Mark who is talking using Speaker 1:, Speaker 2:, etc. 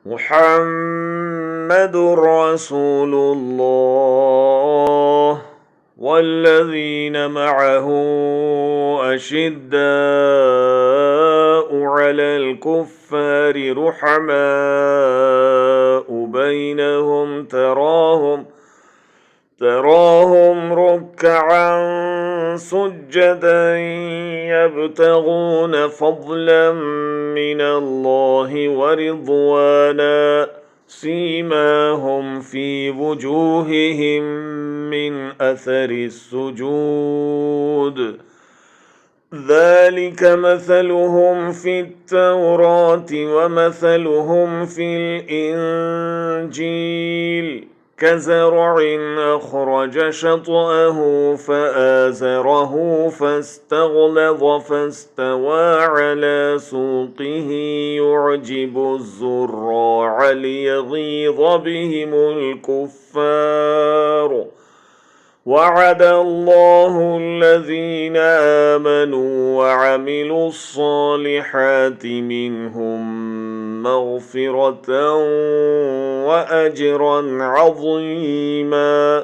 Speaker 1: محمد رسول الله والذين معه أشداء على الكفار رحماء بينهم تراهم ركعا سجدا يبتغون فضلا من الله ورضوانا سيماهم في وجوههم من أثر السجود ذلك مثلهم في التوراة ومثلهم في الإنجيل كزرع أخرج شطأه فآزره فاستغلظ فاستوى على سوقه يعجب الزراع ليغيظ بهم الكفار وعد الله الذين آمنوا وعملوا الصالحات منهم مغفرة وأجرا عظيما.